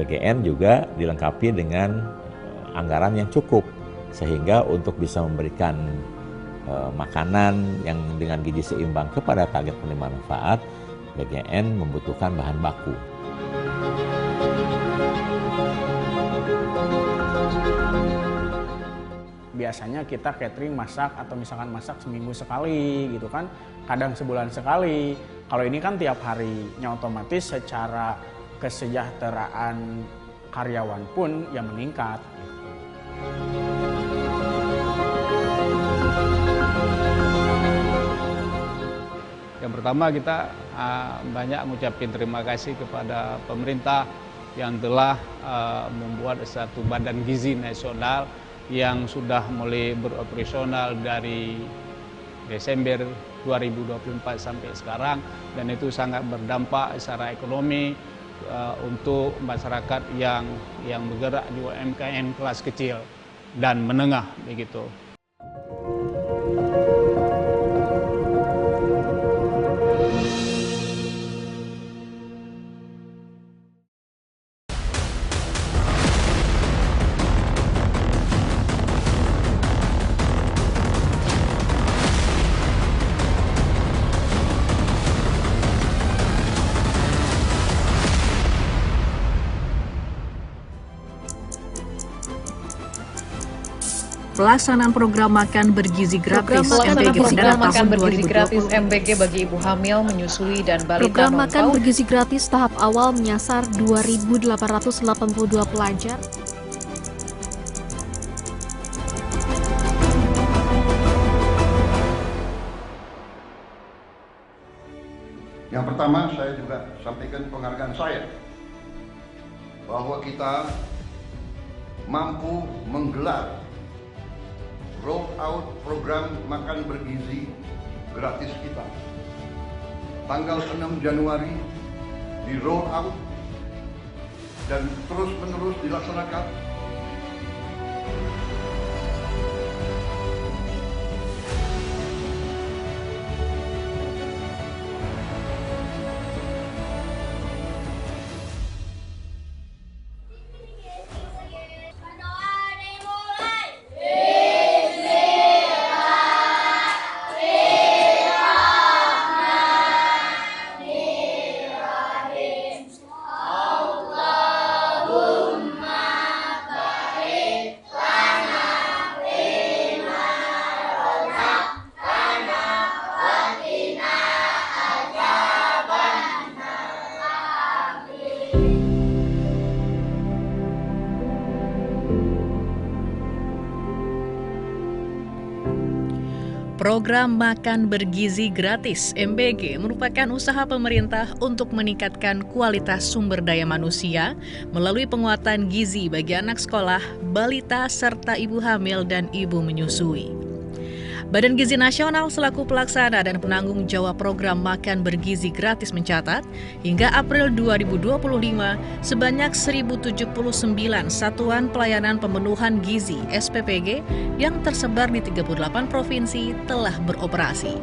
BGN juga dilengkapi dengan anggaran yang cukup sehingga untuk bisa memberikan makanan yang dengan gizi seimbang kepada target penerima manfaat, BGN membutuhkan bahan baku. Biasanya kita catering masak atau misalkan masak seminggu sekali gitu kan, kadang sebulan sekali. Kalau ini kan tiap harinya, otomatis secara kesejahteraan karyawan pun ya meningkat. Yang pertama kita banyak mengucapkan terima kasih kepada pemerintah yang telah membuat satu badan gizi nasional yang sudah mulai beroperasional dari Desember 2024 sampai sekarang, dan itu sangat berdampak secara ekonomi untuk masyarakat yang bergerak di UMKM kelas kecil dan menengah begitu. Pelaksanaan program makan bergizi gratis MBG bagi ibu hamil, menyusui, dan balita Program makan non-PAUD bergizi gratis tahap awal menyasar 2.882 pelajar. Yang pertama, saya juga sampaikan penghargaan saya bahwa kita mampu menggelar roll out program makan bergizi gratis kita. Tanggal 6 Januari di roll out dan terus menerus dilaksanakan. Program Makan Bergizi Gratis MBG merupakan usaha pemerintah untuk meningkatkan kualitas sumber daya manusia melalui penguatan gizi bagi anak sekolah, balita, serta ibu hamil dan ibu menyusui. Badan Gizi Nasional selaku pelaksana dan penanggung jawab program Makan Bergizi Gratis mencatat, hingga April 2025, sebanyak 1.079 satuan pelayanan pemenuhan gizi (SPPG) yang tersebar di 38 provinsi telah beroperasi.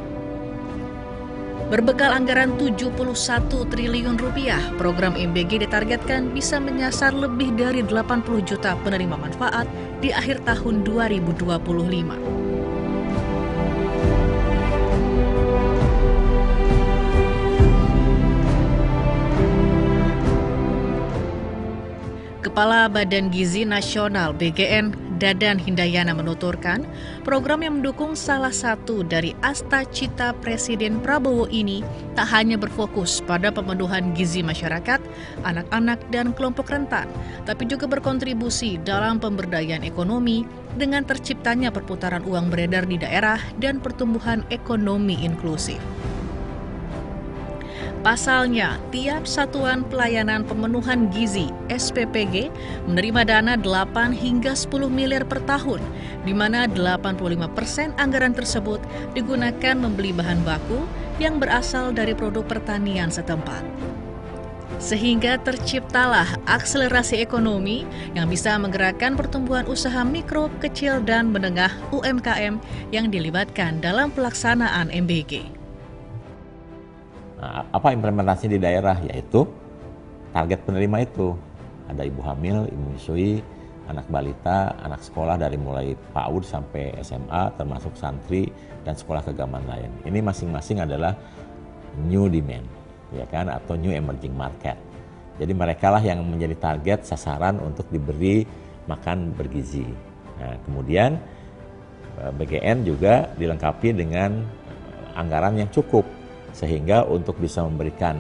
Berbekal anggaran 71 triliun rupiah, program MBG ditargetkan bisa menyasar lebih dari 80 juta penerima manfaat di akhir tahun 2025. Kepala Badan Gizi Nasional BGN, Dadan Hindayana menuturkan, program yang mendukung salah satu dari asta cita Presiden Prabowo ini tak hanya berfokus pada pemenuhan gizi masyarakat, anak-anak, dan kelompok rentan, tapi juga berkontribusi dalam pemberdayaan ekonomi dengan terciptanya perputaran uang beredar di daerah dan pertumbuhan ekonomi inklusif. Pasalnya, tiap satuan pelayanan pemenuhan gizi (SPPG) menerima dana 8 hingga 10 miliar per tahun, di mana 85% anggaran tersebut digunakan membeli bahan baku yang berasal dari produk pertanian setempat. Sehingga terciptalah akselerasi ekonomi yang bisa menggerakkan pertumbuhan usaha mikro, kecil, dan menengah UMKM yang dilibatkan dalam pelaksanaan MBG. Nah, apa implementasi di daerah, yaitu target penerima itu. Ada ibu hamil, ibu menyusui, anak balita, anak sekolah dari mulai PAUD sampai SMA, termasuk santri dan sekolah keagamaan lain. Ini masing-masing adalah new demand, ya kan, atau new emerging market. Jadi mereka lah yang menjadi target sasaran untuk diberi makan bergizi. Nah, kemudian BGN juga dilengkapi dengan anggaran yang cukup sehingga untuk bisa memberikan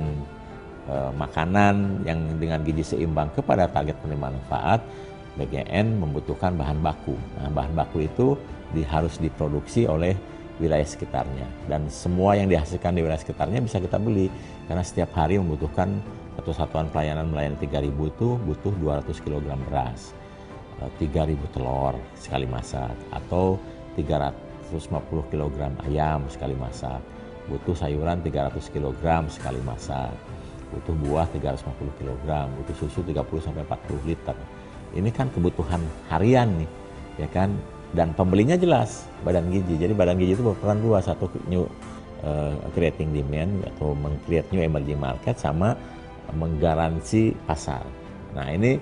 makanan yang dengan gizi seimbang kepada target penerima manfaat, BGN membutuhkan bahan baku. Nah, bahan baku itu harus diproduksi oleh wilayah sekitarnya, dan semua yang dihasilkan di wilayah sekitarnya bisa kita beli, karena setiap hari membutuhkan satu satuan pelayanan melayani 3.000 itu butuh 200 kg beras, 3.000 telur sekali masak, atau 350 kg ayam sekali masak, butuh sayuran 300 kg sekali masak, butuh buah 350 kg, butuh susu 30-40 liter. Ini kan kebutuhan harian nih, ya kan? Dan pembelinya jelas, Badan Gizi. Jadi Badan Gizi itu berperan dua, satu new creating demand atau meng-create new emerging market, sama menggaransi pasar. Nah, ini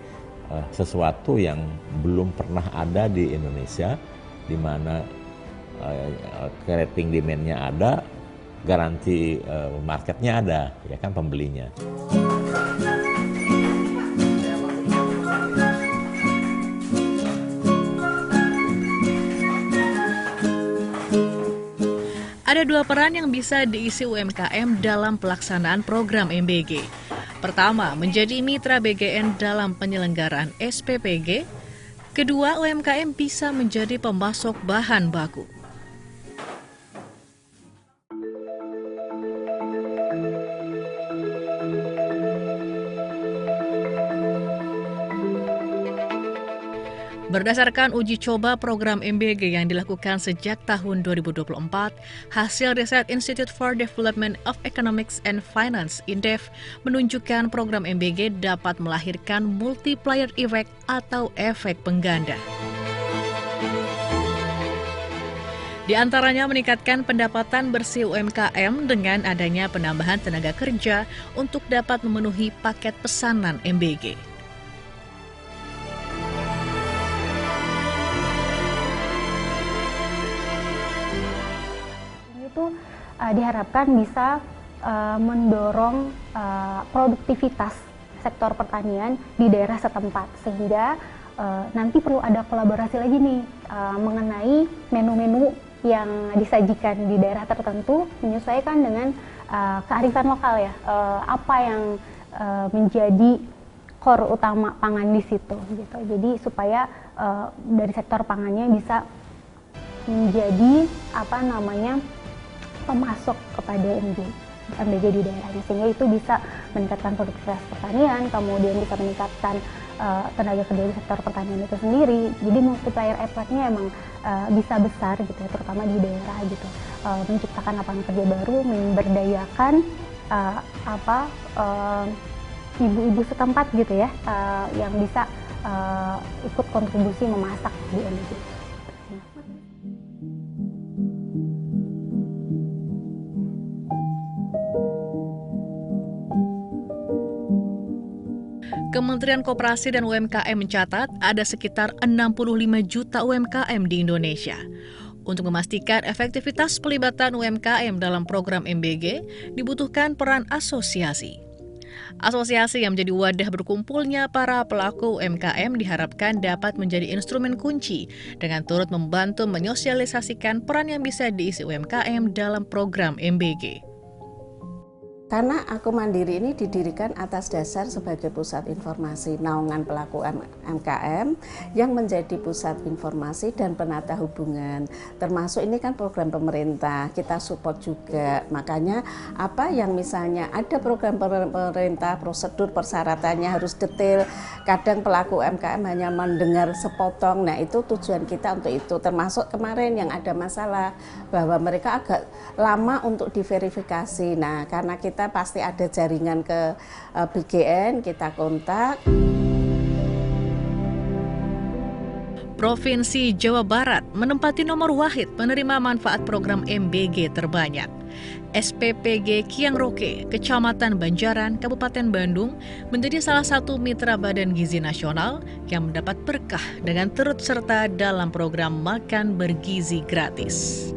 sesuatu yang belum pernah ada di Indonesia, di mana creating demand-nya ada, garansi marketnya ada, ya kan, pembelinya. Ada dua peran yang bisa diisi UMKM dalam pelaksanaan program MBG. Pertama, menjadi mitra BGN dalam penyelenggaraan SPPG. Kedua, UMKM bisa menjadi pemasok bahan baku. Berdasarkan uji coba program MBG yang dilakukan sejak tahun 2024, hasil riset Institute for Development of Economics and Finance (INDEF) menunjukkan program MBG dapat melahirkan multiplier effect atau efek pengganda. Di antaranya meningkatkan pendapatan bersih UMKM dengan adanya penambahan tenaga kerja untuk dapat memenuhi paket pesanan MBG. Itu diharapkan bisa mendorong produktivitas sektor pertanian di daerah setempat, sehingga nanti perlu ada kolaborasi lagi nih mengenai menu-menu yang disajikan di daerah tertentu menyesuaikan dengan kearifan lokal ya, apa yang menjadi core utama pangan di situ gitu. Jadi supaya dari sektor pangannya bisa menjadi pemasok kepada MBG di daerahnya, sehingga itu bisa meningkatkan produktivitas pertanian, kemudian bisa meningkatkan tenaga kerja di sektor pertanian itu sendiri. Jadi multiplier effect-nya emang bisa besar gitu ya, terutama di daerah gitu, menciptakan lapangan kerja baru, memberdayakan ibu-ibu setempat gitu ya, yang bisa ikut kontribusi memasak di MBG. Kementerian Koperasi dan UMKM mencatat ada sekitar 65 juta UMKM di Indonesia. Untuk memastikan efektivitas pelibatan UMKM dalam program MBG, dibutuhkan peran asosiasi. Asosiasi yang menjadi wadah berkumpulnya para pelaku UMKM diharapkan dapat menjadi instrumen kunci dengan turut membantu menyosialisasikan peran yang bisa diisi UMKM dalam program MBG. Karena Aku Mandiri ini didirikan atas dasar sebagai pusat informasi naungan pelaku UMKM yang menjadi pusat informasi dan penata hubungan. Termasuk ini kan program pemerintah, kita support juga. Makanya apa yang misalnya ada program pemerintah, prosedur persyaratannya harus detail. Kadang pelaku UMKM hanya mendengar sepotong. Nah, itu tujuan kita untuk itu. Termasuk kemarin yang ada masalah bahwa mereka agak lama untuk diverifikasi. Nah, karena kita pasti ada jaringan ke BGN, kita kontak. Provinsi Jawa Barat menempati nomor wahid penerima manfaat program MBG terbanyak. SPPG Kiangroke, Kecamatan Banjaran, Kabupaten Bandung, menjadi salah satu mitra Badan Gizi Nasional yang mendapat berkah dengan turut serta dalam program Makan Bergizi Gratis.